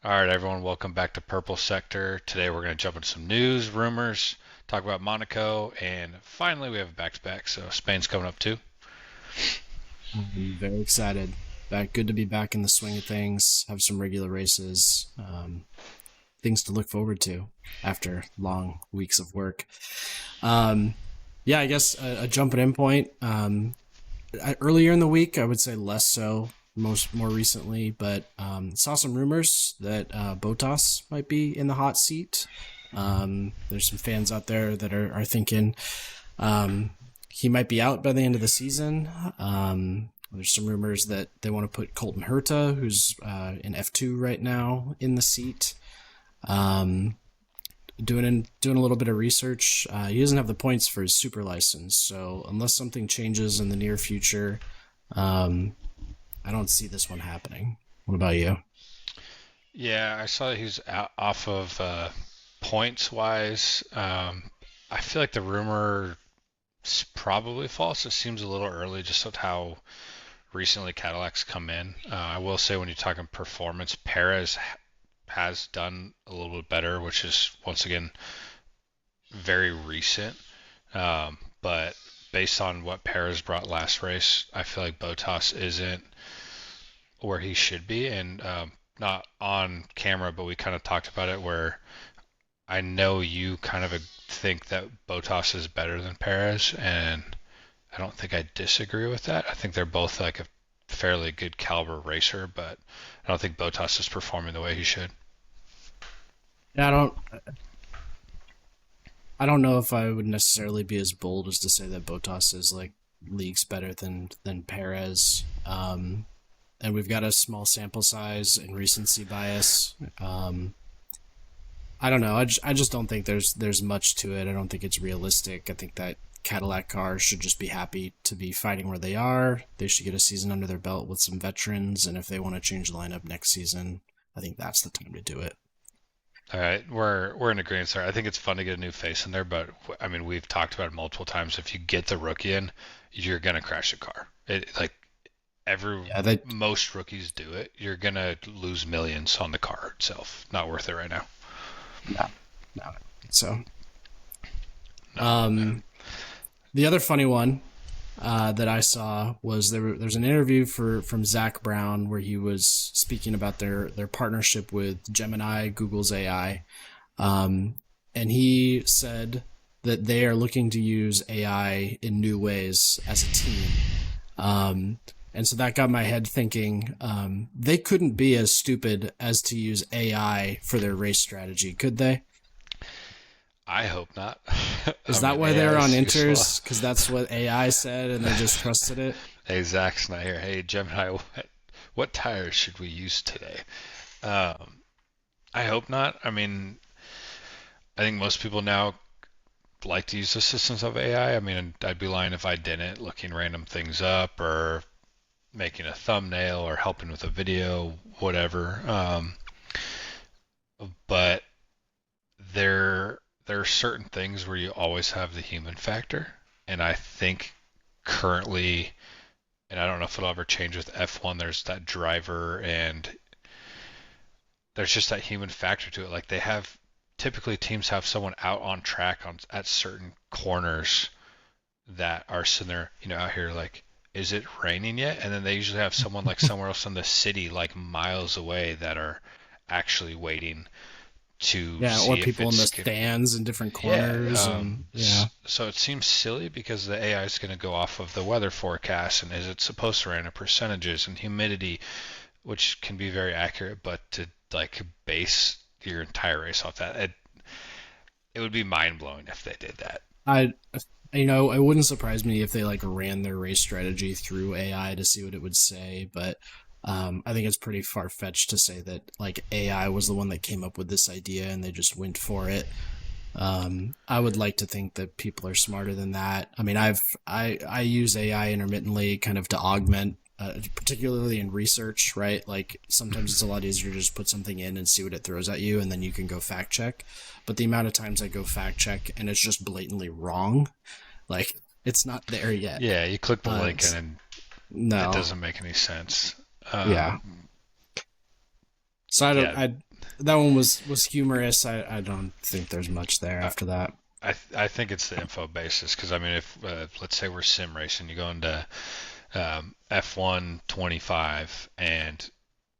All right, everyone, welcome back to Purple Sector. Today we're going to jump into some news, rumors, talk about Monaco, and finally we have a back-to-back. So Spain's coming up too. I'm very excited. Good to be back in the swing of things. Have some regular races. Things to look forward to after long weeks of work. Um, yeah, I guess a jumping in point. Earlier in the week, I would say less so. More recently, but saw some rumors that Botas might be in the hot seat. There's some fans out there that are thinking um, he might be out by the end of the season. There's some rumors that they want to put Colton Herta, who's in F2 right now, in the seat. Um, doing a little bit of research. He doesn't have the points for his super license, so unless something changes in the near future, um, I don't see this one happening. What about you? Yeah, I saw that he's out, off of points-wise. I feel like the rumor is probably false. It seems a little early just with how recently Cadillac's come in. I will say when you're talking performance, Perez has done a little bit better, which is once again very recent. But based on what Perez brought last race, I feel like Botas isn't where he should be, and not on camera, but we kind of talked about it. Where I know you kind of think that Botas is better than Perez, and I don't think I disagree with that. I think they're both like a fairly good caliber racer, but I don't think Botas is performing the way he should. Yeah, I don't know if I would necessarily be as bold as to say that Botas is like leagues better than Perez. And we've got a small sample size and recency bias. I don't know. I just don't think there's much to it. I don't think it's realistic. I think that Cadillac cars should just be happy to be fighting where they are. They should get a season under their belt with some veterans, and if they want to change the lineup next season, I think that's the time to do it. All right, we're in agreement there. I think it's fun to get a new face in there, but I mean we've talked about it multiple times. If you get the rookie in, you're gonna crash the car. It like every Yeah, they most rookies do it. You're gonna lose millions on the car itself. Not worth it right now. no, no. So No. um, the other funny one that I saw was there's an interview from Zach Brown where he was speaking about their partnership with Gemini, Google's AI, and he said that they are looking to use AI in new ways as a team. Um, and so that got my head thinking, they couldn't be as stupid as to use AI for their race strategy, could they? I hope not. Is I that mean, why AI they're on is useful. Inters? Because that's what AI said and they just trusted it? Hey, Zach's not here. Hey, Gemini, what tires should we use today? Um, I hope not. I mean, I think most people now like to use the systems of AI. I mean, I'd be lying if I didn't, looking random things up or making a thumbnail or helping with a video, whatever. But there are certain things where you always have the human factor, and I think currently, and I don't know if it'll ever change with F1. There's that driver, and there's just that human factor to it. Like they have typically teams have someone out on track on at certain corners that are sitting there, out here like, is it raining yet? And then they usually have someone like somewhere else in the city, like miles away, that are actually waiting to Yeah, or see if people in the it's stands in different yeah. corners, and yeah, So it seems silly because the AI is going to go off of the weather forecast and is it supposed to rain and percentages and humidity, which can be very accurate, but to like base your entire race off that, it would be mind blowing if they did that. I it wouldn't surprise me if they like ran their race strategy through AI to see what it would say, but I think it's pretty far fetched to say that like AI was the one that came up with this idea and they just went for it. I would like to think that people are smarter than that. I mean, I use AI intermittently, kind of to augment, particularly in research, right? Like sometimes it's a lot easier to just put something in and see what it throws at you, and then you can go fact check. But the amount of times I go fact check and it's just blatantly wrong, like it's not there yet. Yeah, you click the link It's, and it no, doesn't make any sense. yeah. So I don't. Yeah, that one was humorous. I don't think there's much there I, after that. I think it's the info basis because I mean if let's say we're sim racing, you go into F1 25 and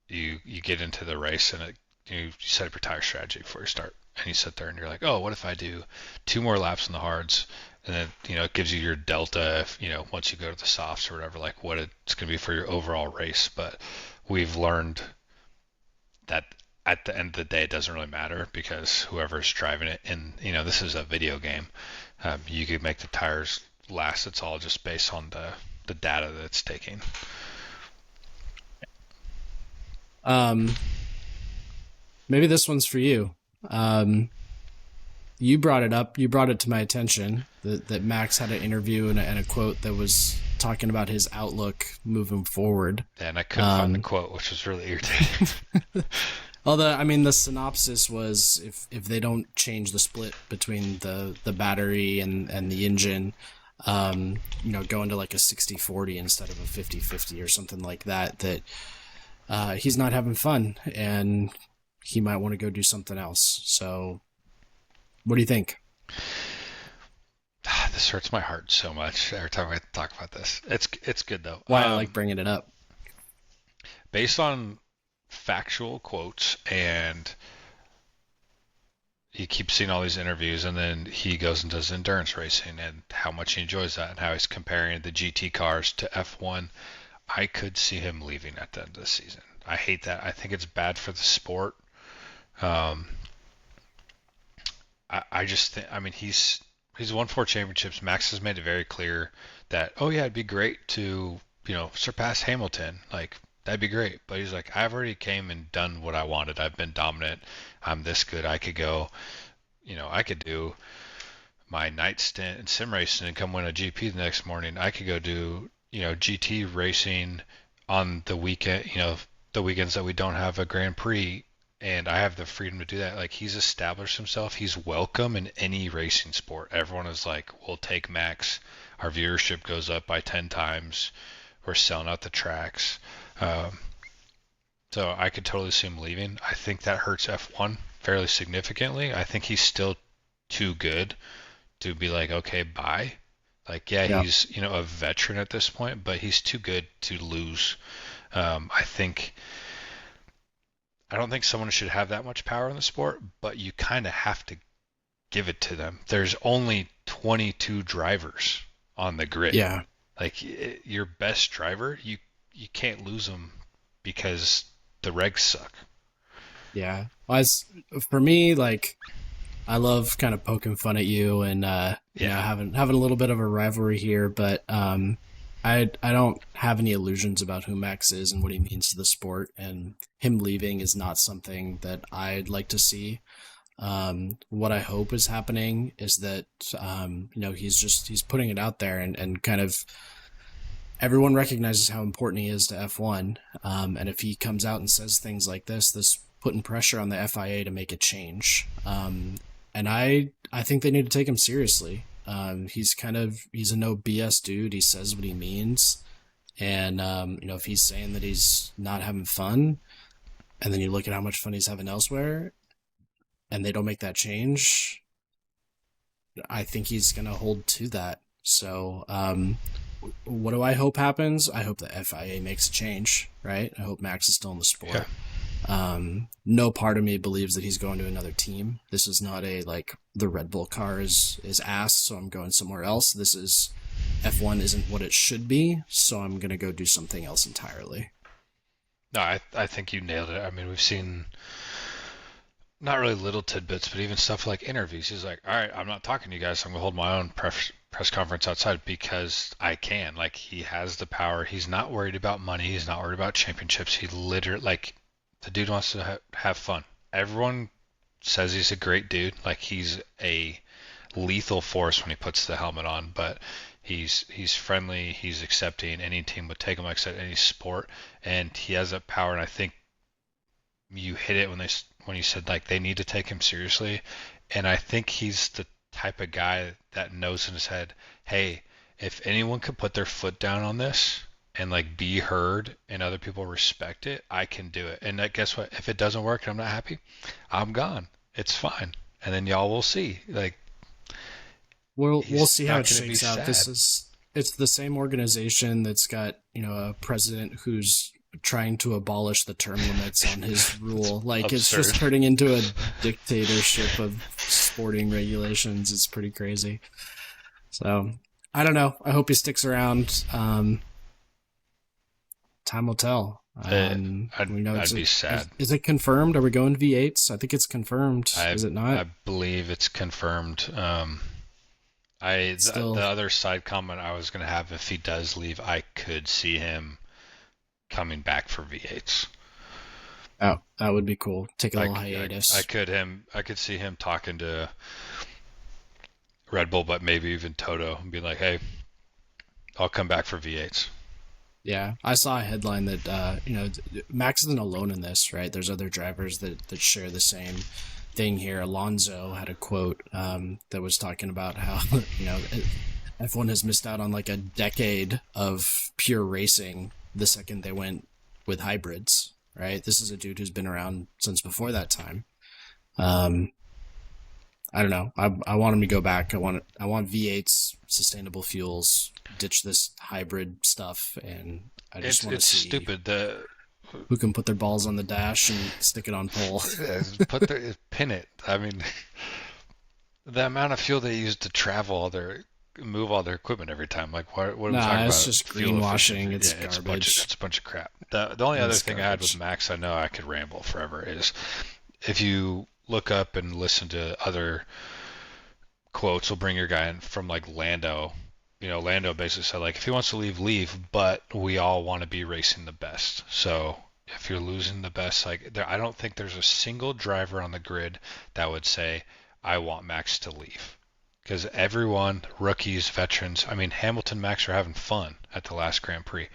you get into the race and you set up your tire strategy before you start and you sit there and you're like, oh, what if I do two more laps on the hards, and then it gives you your delta if, once you go to the softs or whatever, like what it's going to be for your overall race. But we've learned that at the end of the day it doesn't really matter because whoever's driving it, and this is a video game, you could make the tires last. It's all just based on the data that it's taking. Um, Maybe this one's for you. Um, you brought it up. You brought it to my attention that Max had an interview and a quote that was talking about his outlook moving forward. And I couldn't find the Um, quote, which was really irritating. Although, I mean, the synopsis was if they don't change the split between the battery and the engine, going to like a 60-40 instead of a 50-50 or something like that, that he's not having fun and he might want to go do something else. So, what do you think? This hurts my heart so much every time I talk about this. It's good though. Why I like bringing it up? Based on factual quotes, and you keep seeing all these interviews, and then he goes and does endurance racing, and how much he enjoys that, and how he's comparing the GT cars to F1. I could see him leaving at the end of the season. I hate that. I think it's bad for the sport. Um, I just think, I mean, he's won 4 championships. Max has made it very clear that, oh yeah, it'd be great to, surpass Hamilton. Like, that'd be great. But he's like, I've already came and done what I wanted. I've been dominant. I'm this good. I could go, I could do my night stint in sim racing and come win a GP the next morning. I could go do, GT racing on the weekend, the weekends that we don't have a Grand Prix, and I have the freedom to do that. Like, he's established himself. He's welcome in any racing sport. Everyone is like, we'll take Max. Our viewership goes up by 10 times. We're selling out the tracks. Um, so I could totally see him leaving. I think that hurts F1 fairly significantly. I think he's still too good to be like, okay, bye. Like, yeah, Yeah, he's, a veteran at this point, but he's too good to lose. I think I don't think someone should have that much power in the sport, but you kind of have to give it to them. There's only 22 drivers on the grid. yeah, Like, your best driver, you can't lose them because the regs suck. yeah. Well, as for me, like I love kind of poking fun at you and Yeah. having a little bit of a rivalry here, but I don't have any illusions about who Max is and what he means to the sport, and him leaving is not something that I'd like to see. What I hope is happening is that he's putting it out there and kind of everyone recognizes how important he is to F1. And if he comes out and says things like this putting pressure on the FIA to make a change. And I think they need to take him seriously. He's a no BS dude. He says what he means. And, if he's saying that he's not having fun, and then you look at how much fun he's having elsewhere, and they don't make that change, I think he's going to hold to that. So, what do I hope happens? I hope the FIA makes a change, right? I hope Max is still in the Yeah. sport. No part of me believes that he's going to another team. This is not a like the Red Bull car is asked, so I'm going somewhere else. This is F1 isn't what it should be, so I'm gonna go do something else entirely. No, I think you nailed it. I mean, we've seen not really little tidbits, but even stuff like interviews. He's like, all right, I'm not talking to you guys. I'm going to hold my own press conference outside because I can. Like, he has the power. He's not worried about money. He's not worried about championships. He literally, like, the dude wants to have fun. Everyone says he's a great dude. Like, he's a lethal force when he puts the helmet on, but he's friendly. He's accepting. Any team would take him, like I said, any sport, and he has that power. And I think you hit it when you said like they need to take him seriously, and I think he's the type of guy that knows in his head, hey, if anyone could put their foot down on this and like be heard and other people respect it, I can do it. And guess what? If it doesn't work and I'm not happy, I'm gone. It's fine. And then y'all will see. Like We'll he's see how not it going to be shakes out. sad. It's the same organization that's got, a president who's trying to abolish the term limits on his It's rule. Like, it's absurd. just turning into a dictatorship of sporting regulations. It's pretty crazy. So I don't know. I hope he sticks around. Time will tell. We know I'd be sad. is it confirmed? Are we going V8s? I think it's confirmed. I Is it not? I believe it's confirmed. The Still, other side comment I was gonna have, if he does leave, I could see him coming back for V8s. oh, that would be cool. Take a little I hiatus. I could see him talking to Red Bull, but maybe even Toto, and be like, "Hey, I'll come back for V8s." Yeah, I saw a headline that Max isn't alone in this, right? There's other drivers that share the same thing here. Alonso had a quote that was talking about how F1 has missed out on like a decade of pure racing the second they went with hybrids, right? This is a dude who's been around since before that time. Um, I don't know. I want him to go back. I want V8s, sustainable fuels, ditch this hybrid stuff, and I just want to It's see stupid. The who can put their balls on the dash and stick it on pole. pin it. I mean, the amount of fuel they use to travel move all their equipment every time. Like what are we Nah, talking it's about? just Fuel greenwashing. efficiency. It's Yeah, garbage. it's a bunch of crap. The only other It's thing I had with garbage. Max, I know I could ramble forever, is if you look up and listen to other quotes, will bring your guy in from like Lando. Lando basically said like if he wants to leave, leave, but we all want to be racing the best. So if you're losing the best, like I don't think there's a single driver on the grid that would say I want Max to leave. Because everyone, rookies, veterans, I mean Hamilton, Max are having fun at the last Grand Prix.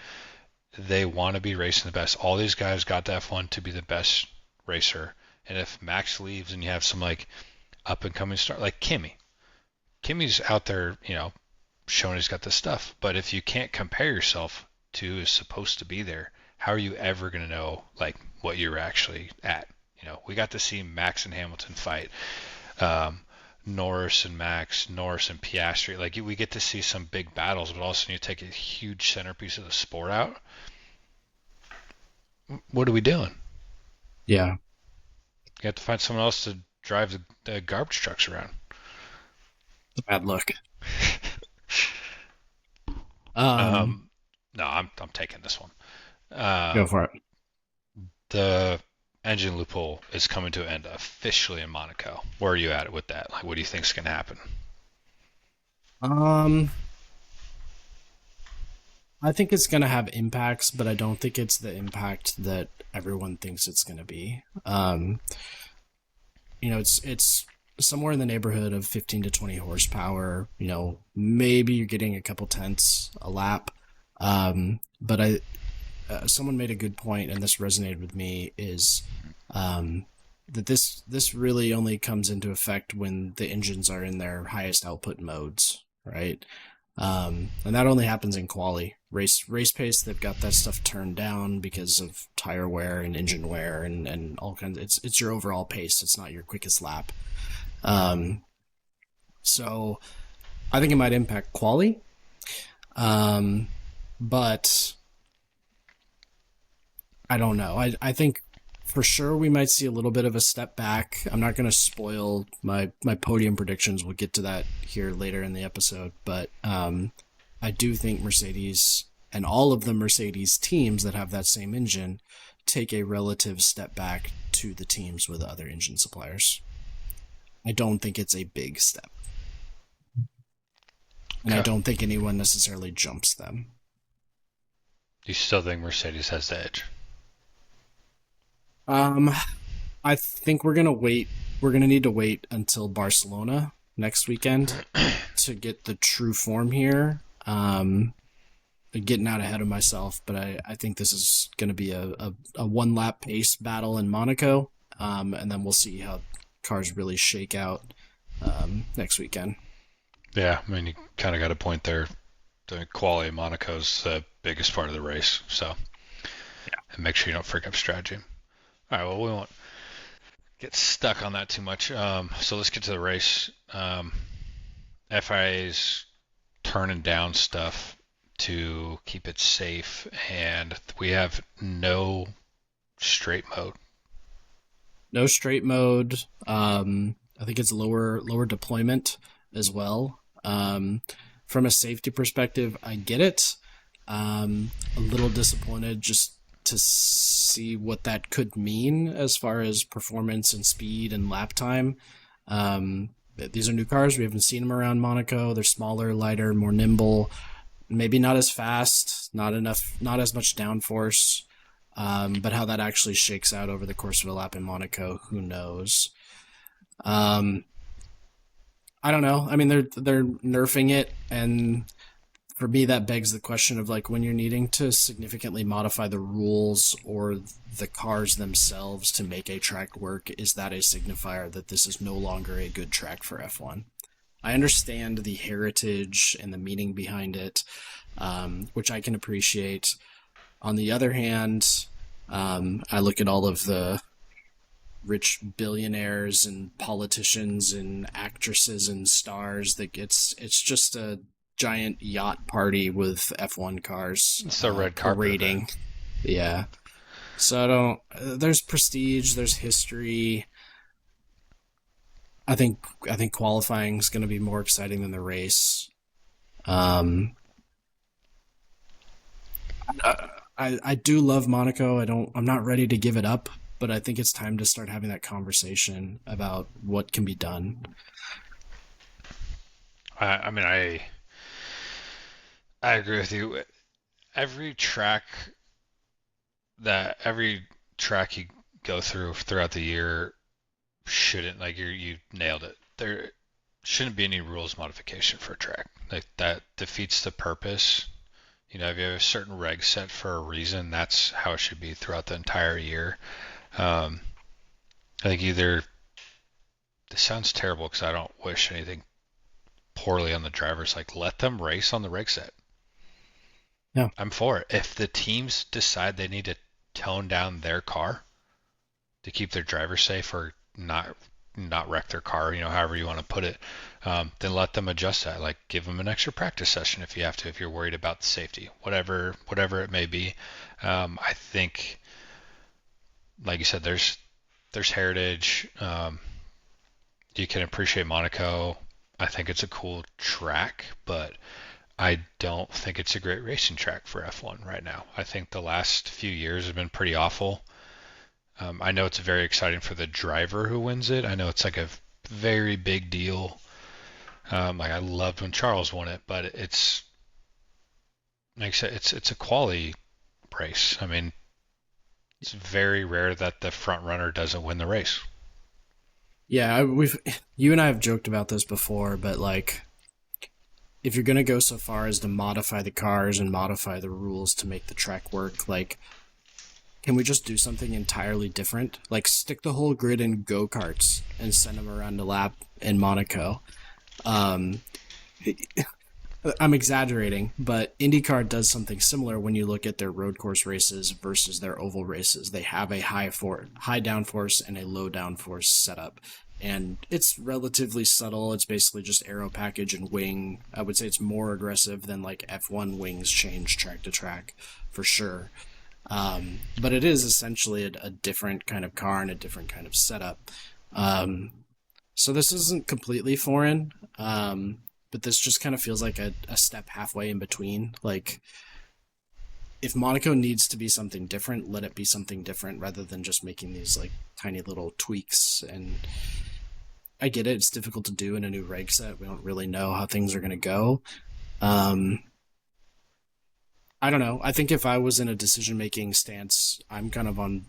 They want to be racing the best. All these guys got to F1 to be the best racer. And if Max leaves and you have some like up and coming star like Kimmy's out there, showing he's got the stuff. But if you can't compare yourself to who is supposed to be there, how are you ever going to know like what you're actually at? We got to see Max and Hamilton fight, um, Norris and Max, Norris and Piastri. Like we get to see some big battles, but also you take a huge centerpiece of the sport out. What are we doing? Yeah, You have to find someone else to drive the garbage trucks around. bad look. Um, No, I'm taking this one. Go for it. The engine loophole is coming to an end officially in Monaco. Where are you at with that? Like, what do you think is going to happen? Um, I think it's gonna have impacts, but I don't think it's the impact that everyone thinks it's gonna be. It's somewhere in the neighborhood of 15 to 20 horsepower. Maybe you're getting a couple tenths a lap. But someone made a good point, and this resonated with me, is that this really only comes into effect when the engines are in their highest output modes, right? And that only happens in quali. Race pace, they've got that stuff turned down because of tire wear and engine wear and all kinds. It's your overall pace. It's not your quickest lap. Um, so I think it might impact quali. But I don't know. I think for sure we might see a little bit of a step back. I'm not going to spoil my podium predictions. We'll get to that here later in the episode. But I do think Mercedes and all of the Mercedes teams that have that same engine take a relative step back to the teams with other engine suppliers. I don't think it's a big step. And I Okay. don't think anyone necessarily jumps them. Do you still think Mercedes has the edge? Um, I think we're gonna wait. We're gonna need to wait until Barcelona next weekend to get the true form here. Getting out ahead of myself, but I think this is going to be a one lap pace battle in Monaco, and then we'll see how cars really shake out next weekend. Yeah, I mean, you kind of got a point there. the quality of Monaco's the biggest part of the race. So, and make sure you don't freak up strategy. All right, well, we won't get stuck on that too much. So let's get to the race. FIA's turning down stuff to keep it safe, and we have no straight mode. No straight mode. I think it's lower deployment as well. From a safety perspective, I get it. A little disappointed just to see what that could mean as far as performance and speed and lap time. These are new cars. We haven't seen them around Monaco. They're smaller, lighter, more nimble. Maybe not as fast, not as much downforce. But how that actually shakes out over the course of a lap in Monaco, who knows? Um, I don't know. I mean, they're nerfing it, and for me, that begs the question of like when you're needing to significantly modify the rules or the cars themselves to make a track work, is that a signifier that this is no longer a good track for F1? I understand the heritage and the meaning behind it, which I can appreciate. On the other hand, I look at all of the rich billionaires and politicians and actresses and stars that it's just a giant yacht party with F1 cars It's the red carpet parading. event. Yeah. So I don't. There's prestige. There's history. I think qualifying is going to be more exciting than the race. Um, I do love Monaco. I'm not ready to give it up, but I think it's time to start having that conversation about what can be done. I mean, I agree with you. Every track every track you go throughout the year shouldn't, like, you nailed it. There shouldn't be any rules modification for a track. Like, that defeats the purpose. If you have a certain reg set for a reason, that's how it should be throughout the entire year. Um, I think either this sounds terrible because I don't wish anything poorly on the drivers. Like, let them race on the reg set. Yeah. I'm for it. If the teams decide they need to tone down their car to keep their drivers safe or not wreck their car, however you want to put it, then let them adjust that. Like, give them an extra practice session if you have to, if you're worried about the safety, whatever it may be. I think, like you said, there's heritage. You can appreciate Monaco. I think it's a cool track, but I don't think it's a great racing track for F1 right now. I think the last few years have been pretty awful. I know it's very exciting for the driver who wins it. I know it's like a very big deal. Like, I loved when Charles won it, but it's like I said, it's a quality race. I mean, it's very rare that the front runner doesn't win the race. Yeah, you and I have joked about this before, but like if you're going to go so far as to modify the cars and modify the rules to make the track work, like can we just do something entirely different? Like stick the whole grid in go-karts and send them around a lap in Monaco. Um, I'm exaggerating, but IndyCar does something similar when you look at their road course races versus their oval races. They have a high downforce and a low downforce setup. And it's relatively subtle. It's basically just aero package and wing. I would say it's more aggressive than like F1 wings change track to track for sure. But it is essentially a different kind of car and a different kind of setup. So this isn't completely foreign, but this just kind of feels like a step halfway in between. Like, if Monaco needs to be something different, let it be something different rather than just making these like tiny little tweaks. And I get it; it's difficult to do in a new reg set. We don't really know how things are going to go. I don't know. I think if I was in a decision-making stance, I'm kind of on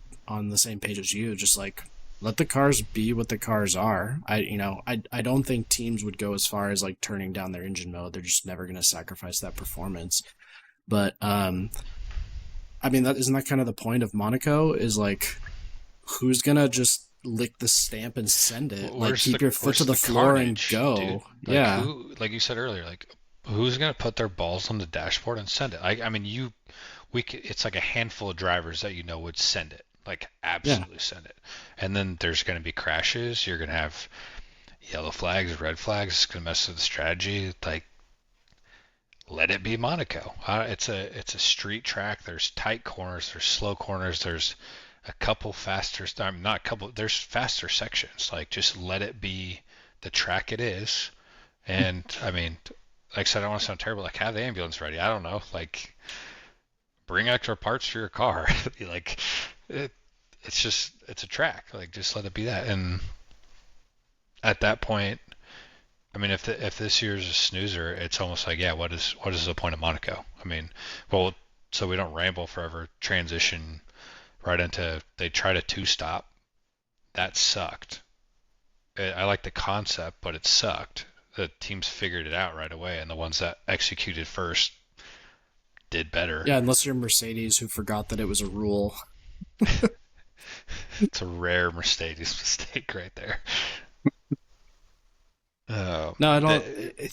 the same page as you. Just like let the cars be what the cars are. I don't think teams would go as far as like turning down their engine mode. They're just never going to sacrifice that performance. But I mean, that isn't that kind of the point of Monaco? Is like who's gonna just lick the stamp and send it? Like keep your foot to the floor and go. Dude? Like, Yeah. like you said earlier, like who's gonna put their balls on the dashboard and send it? I mean, it's like a handful of drivers that would send it, like Yeah. absolutely send it. And then there's gonna be crashes. You're gonna have yellow flags, red flags. It's gonna mess with the strategy. Like, let it be Monaco. It's a street track. There's tight corners. There's slow corners. There's a couple faster. I mean, not a couple. There's faster sections. Like, just let it be the track it is. And I mean, like I said, I don't want to sound terrible. Like, have the ambulance ready. I don't know. Like, bring extra parts for your car. Like, it, it's a track. Like, just let it be that. And at that point, I mean, if this year's a snoozer, it's almost like, yeah, what is the point of Monaco? I mean, well, so we don't ramble forever. Transition right into they tried a two stop. That sucked. I like the concept, but it sucked. The teams figured it out right away, and the ones that executed first did better. Yeah, unless you're Mercedes who forgot that it was a rule. It's a rare Mercedes mistake right there. Oh, No, I don't. the,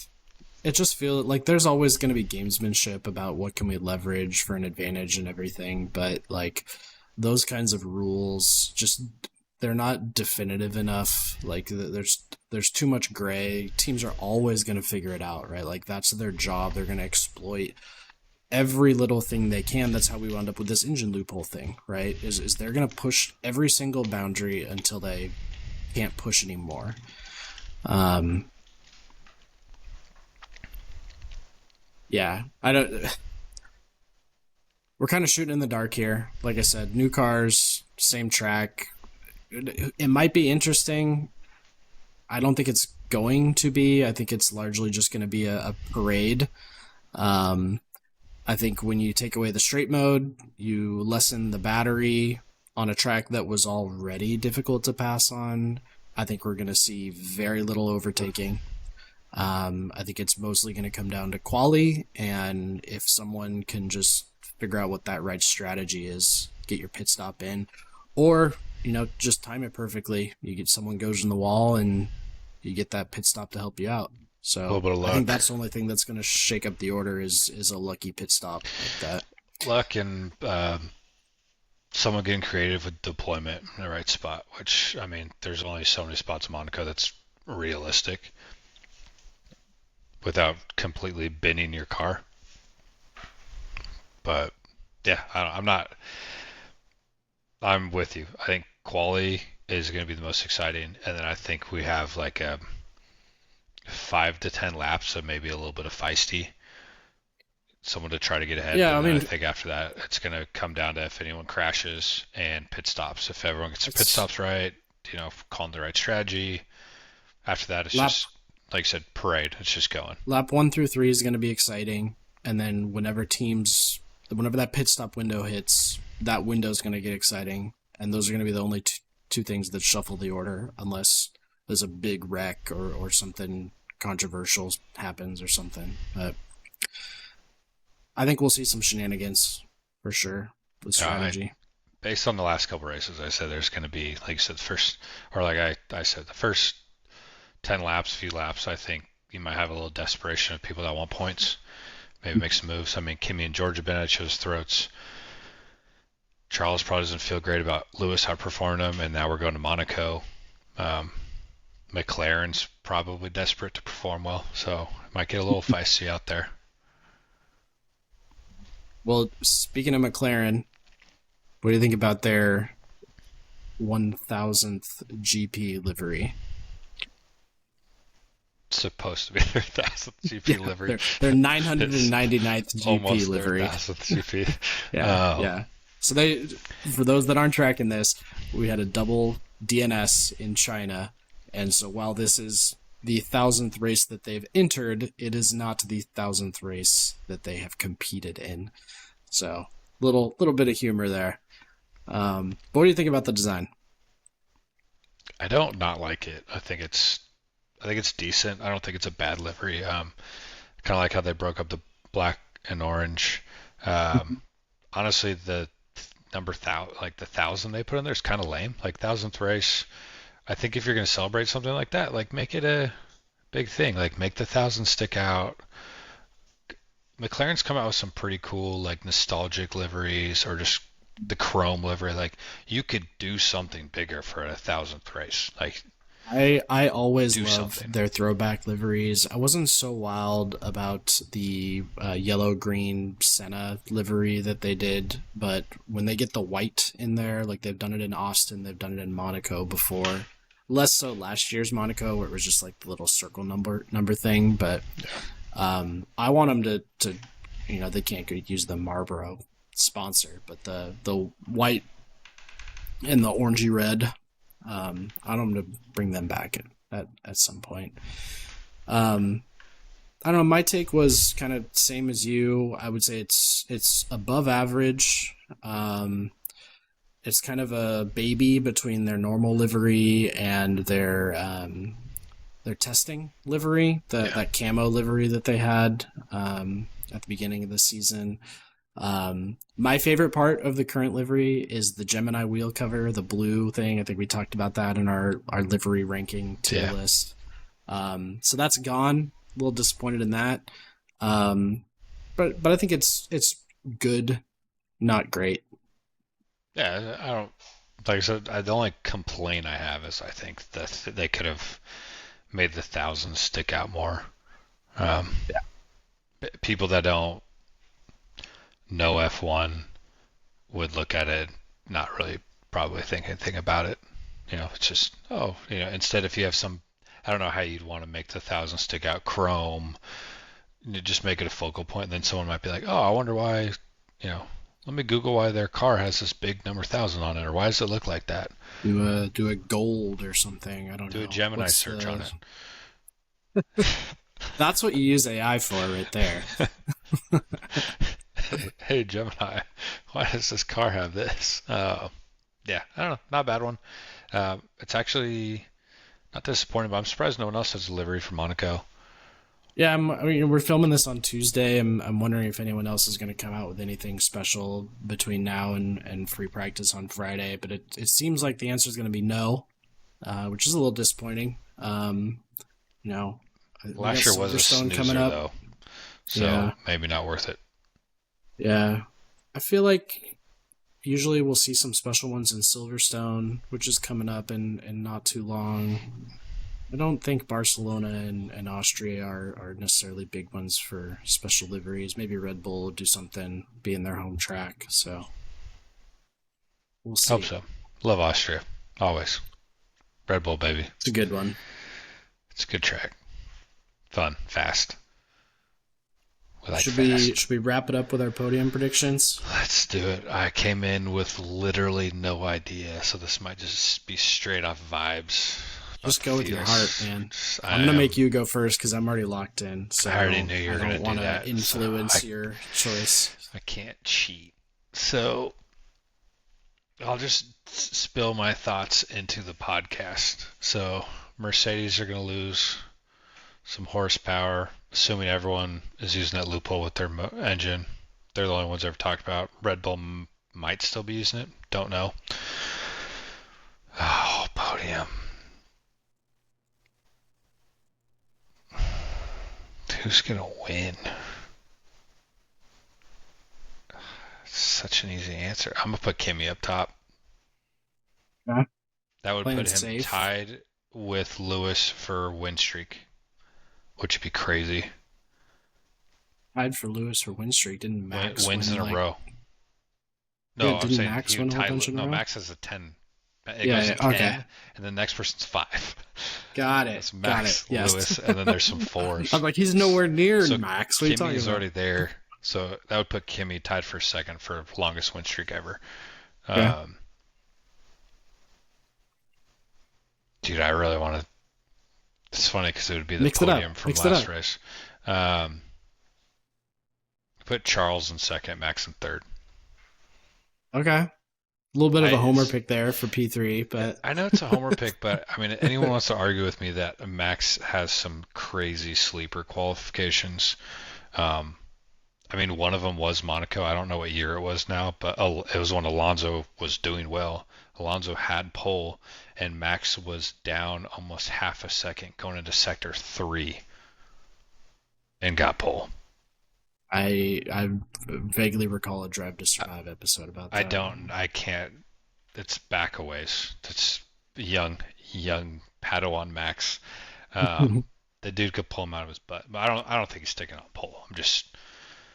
It just feels like there's always going to be gamesmanship about what can we leverage for an advantage and everything, but like those kinds of rules just they're not definitive enough. Like there's too much gray. Teams are always going to figure it out, right? Like that's their job. They're going to exploit every little thing they can. That's how we wound up with this engine loophole thing, right? Is they're going to push every single boundary until they can't push anymore. Um, yeah, I don't. We're kind of shooting in the dark here. Like I said, new cars, same track. It might be interesting. I don't think it's going to be. I think it's largely just going to be a parade. Um, I think when you take away the straight mode, you lessen the battery on a track that was already difficult to pass on. I think we're going to see very little overtaking. I think it's mostly going to come down to quali, and if someone can just figure out what that right strategy is, get your pit stop in, or just time it perfectly. You get someone goes in the wall, and you get that pit stop to help you out. a little So bit of I think luck, that's the only thing that's going to shake up the order is a lucky pit stop like that. luck, and someone getting creative with deployment in the right spot. Which I mean, there's only so many spots in Monaco that's realistic without completely binning your car. But yeah, I'm not. I'm with you. I think quali is going to be the most exciting, and then I think we have like a 5 to 10 laps of maybe a little bit of feisty, someone to try to get ahead. Yeah, But I then I mean think after that, it's going to come down to if anyone crashes and pit stops. If everyone gets their pit it's stops right, calling the right strategy. After that, it's lap just like I said, parade. It's just going. lap 1 through 3 is going to be exciting, and then whenever that pit stop window hits, that window is going to get exciting, and those are going to be the only two things that shuffle the order, unless there's a big wreck or something controversial happens or something. But I think we'll see some shenanigans for sure with I strategy. Based on the last couple races, I said there's going to be, like I said, the first, or like I said, the first 10 laps, few laps, I think you might have a little desperation of people that want points. Maybe make some moves. I mean, Kimmy and George have been at each other's throats. Charles probably doesn't feel great about Lewis outperforming him, and now we're going to Monaco. Um, McLaren's probably desperate to perform well, so it might get a little feisty out there. Well, speaking of McLaren, what do you think about their 1000th GP livery? It's supposed to be their 1000th GP Yeah, livery. their It's 999th GP almost their livery. 1000th GP. Yeah, yeah. So for those that aren't tracking this, we had a double DNS in China, and so while this is the 1000th race that they've entered, it is not the 1000th race that they have competed in. So little bit of humor there. But what do you think about the design? I don't not like it. I think it's decent. I don't think it's a bad livery. Kind of like how they broke up the black and orange. Um, honestly, the like the 1,000 they put in there is kind of lame. Like 1,000th race. I think if you're going to celebrate something like that, like make it a big thing. Like make the 1,000 stick out. McLaren's come out with some pretty cool like nostalgic liveries or just the chrome livery. Like you could do something bigger for a thousandth race. Like I always do love something. their throwback liveries. I wasn't so wild about the yellow green Senna livery that they did, but when they get the white in there, like they've done it in Austin, they've done it in Monaco before. Less so last year's Monaco, where it was just like the little circle number thing. But Yeah. I want them to they can't use the Marlboro sponsor, but the white and the orangey red. I don't know to bring them back at some point. Um, I don't know. My take was kind of same as you. I would say it's above average. It's kind of a baby between their normal livery and their testing livery, Yeah. that camo livery that they had at the beginning of the season. My favorite part of the current livery is the Gemini wheel cover, the blue thing. I think we talked about that in our livery ranking tier Yeah. list. So that's gone. A little disappointed in that. Um, but I think it's good, not great. Yeah. I don't. Like I said, the only complaint I have is I think that they could have made the thousands stick out more. Um, People that don't know F1 would look at it, not really probably think anything about it. It's just, oh, instead if you have some, I don't know how you'd want to make the thousand stick out chrome, just make it a focal point, and then someone might be like, oh, I wonder why, let me Google why their car has this big number thousand on it, or why does it look like that? Do a gold or something. I don't Do a know. Gemini What's search on the? it. That's what you use AI for, right there. Hey Gemini, why does this car have this? Yeah, I don't know, not a bad one. It's actually not disappointing, but I'm surprised no one else has delivery from Monaco. Yeah, I mean, we're filming this on Tuesday. I'm wondering if anyone else is going to come out with anything special between now and free practice on Friday. But it seems like the answer is going to be no, which is a little disappointing. You know, we got Last year was a Silverstone coming snoozer up. though, so Yeah, maybe not worth it. yeah. I feel like usually we'll see some special ones in Silverstone, which is coming up in not too long. I don't think Barcelona and Austria are necessarily big ones for special liveries. Maybe Red Bull will do something, be in their home track. So we'll Hope see. so. Love Austria, always. Red Bull baby. It's a good one. It's a good track. Fun, fast. We like Should fast. we wrap it up with our podium predictions? Let's do it. I came in with literally no idea, so this might just be straight off vibes about Just the go with your heart, feels. man. I I'm gonna am. make you go first because I'm already locked in. So I already knew you I were gonna don't do want to that, so influence your choice. I can't cheat. So I'll just spill my thoughts into the podcast. So Mercedes are gonna lose some horsepower, assuming everyone is using that loophole with their engine. They're the only ones I've talked about. Red Bull might still be using it. Don't know. Oh, podium. Who's gonna win? Such an easy answer. I'm gonna put Kimmy up top. Yeah. That would Playing put it him safe. tied with Lewis for win streak, which would be crazy. Tied for Lewis for win streak. Didn't Max Wins win in a like? row. Yeah, No, I'm didn't saying Max he would win a whole tie. bunch in a No, row? Max has a 10. It Yeah, goes yeah. Okay. 10, and the next person's 5. Got it. That's Got it. Max, Yes. Lewis, and then there's some fours. I'm like, he's nowhere near So Max. What are you talking Kimmy's about? already there. So that would put Kimmy tied for second for longest win streak ever. Okay. Um, Dude, I really want to. It's funny because it would be the Mix it up. podium from Mix it last up. race. Um, Put Charles in second, Max in third. Okay. A little bit of a homer It's, pick there for P3, but I know it's a homer pick, but I mean, anyone wants to argue with me that Max has some crazy sleeper qualifications. Um, I mean, one of them was Monaco. I don't know what year it was now, but it was when Alonso was doing well. Alonso had pole, and Max was down almost half a second going into sector 3 and got pole. I vaguely recall a Drive to Survive episode about I that. don't. I can't. It's back a ways. It's young Padawan Max. Um, the dude could pull him out of his butt, but I don't think he's sticking on pole.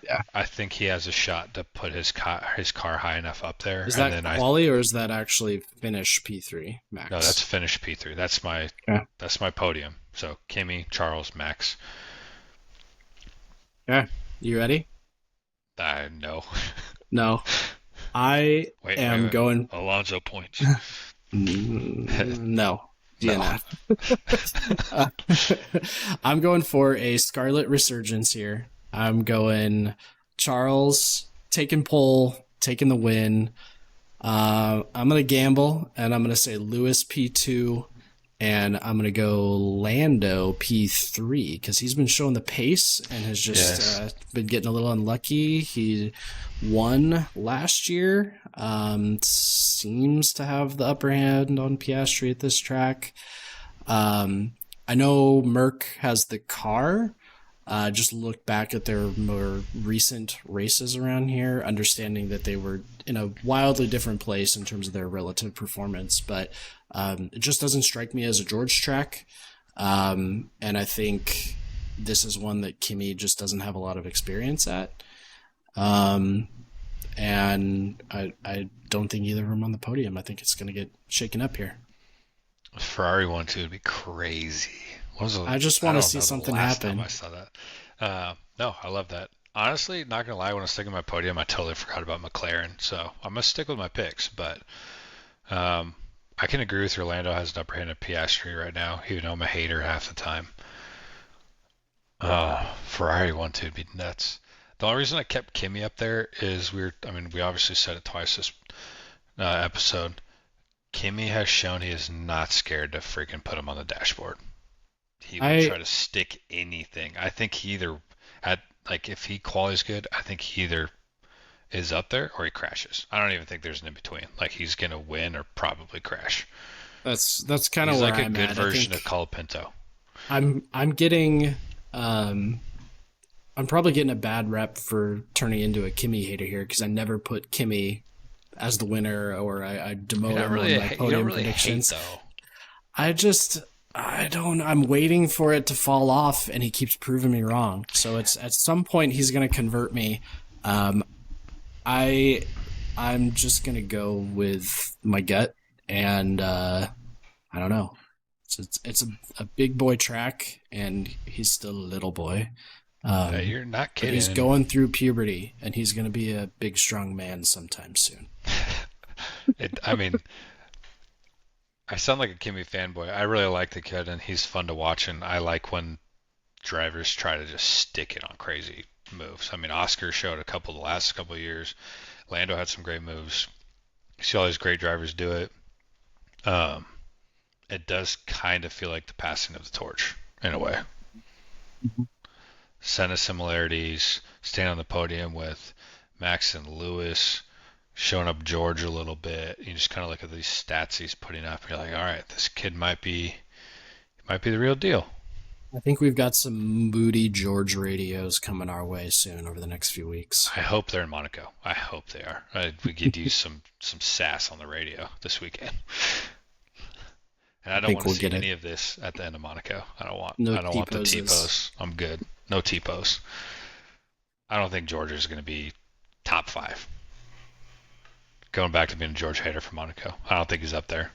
Yeah. I think he has a shot to put his car high enough up there, Is and that then I quali or is that actually finish P3 no, that's max? finished P3. Yeah. That's my podium. So Kimmy, Charles, Max. Yeah. You ready? I know. No. I am Wait. going. Alonso points. No. No. DNF. Uh, I'm going for a Scarlet Resurgence here. I'm going Charles taking pole, taking the win. I'm gonna gamble and I'm gonna say Lewis P2, and I'm gonna go Lando P3 because he's been showing the pace and has just Yes. been getting a little unlucky. He won last year. Seems to have the upper hand on Piastri at this track. I know Merck has the car. Just look back at their more recent races around here, understanding that they were in a wildly different place in terms of their relative performance. But it just doesn't strike me as a George track. And I think this is one that Kimi just doesn't have a lot of experience at. Um, and I don't think either of them on the podium. I think it's going to get shaken up here. Ferrari 1-2 would be crazy. I just I want to don't see know the something last time happen. I saw that. No, I love that. Honestly, not gonna lie, when I was thinking my podium, I totally forgot about McLaren. So I'm gonna stick with my picks, but um, I can agree with Orlando has an upper hand at Piastri right now, even though I'm a hater half the time. Ferrari 1-2 would be nuts. The only reason I kept Kimi up there is I mean, we obviously said it twice this episode. Kimi has shown he is not scared to freaking put him on the dashboard. He will I try to stick anything. I think he either at like if he qualifies good, I think he either is up there or he crashes. I don't even think there's an in between. Like he's gonna win or probably crash. that's kind of He's where like a I'm good at. I version of think Colapinto. I'm getting um I'm probably getting a bad rep for turning into a Kimmy hater here because I never put Kimmy as the winner or I You're demote not him on really my you don't podium really hate predictions. though. I don't I'm waiting for it to fall off and he keeps proving me wrong. So it's at some point he's going to convert me. Um I I'm just going to go with my gut and I don't know. It's a big boy track and he's still a little boy. You're not But he's kidding. going through puberty and he's going to be a big strong man sometime soon. I mean, I sound like a Kimmy fanboy. I really like the kid, and he's fun to watch. And I like when drivers try to just stick it on crazy moves. I mean, Oscar showed a couple the last couple of years. Lando had some great moves. You see all these great drivers do it. Um, it does kind of feel like the passing of the torch in a way. Senna similarities, staying on the podium with Max and Lewis, showing up George a little bit. You just kind of look at these stats he's putting up, and you're like, all right, this kid might be the real deal. I think we've got some moody George radios coming our way soon over the next few weeks. I hope they're in Monaco. I hope they are. We could use some sass on the radio this weekend. And I I don't think want to we'll see get it. any of this at the end of Monaco. No I don't T want the poses. T-pose. I'm good. No T-pose. I don't think George is going to be top five. Going back to being a George hater for Monaco. I don't think he's up there.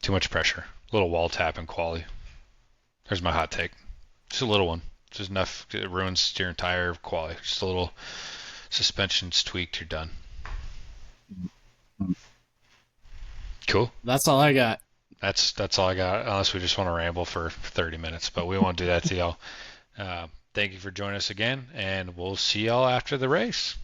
Too much pressure. A little wall tap in quali. There's my hot take. Just a little one. Just enough. It ruins your entire quali. Just a little suspension's tweaked. You're done. Cool. That's all I got. That's all I got. Unless we just want to ramble for 30 minutes, but we won't do that to y'all. Thank you for joining us again, and we'll see y'all after the race.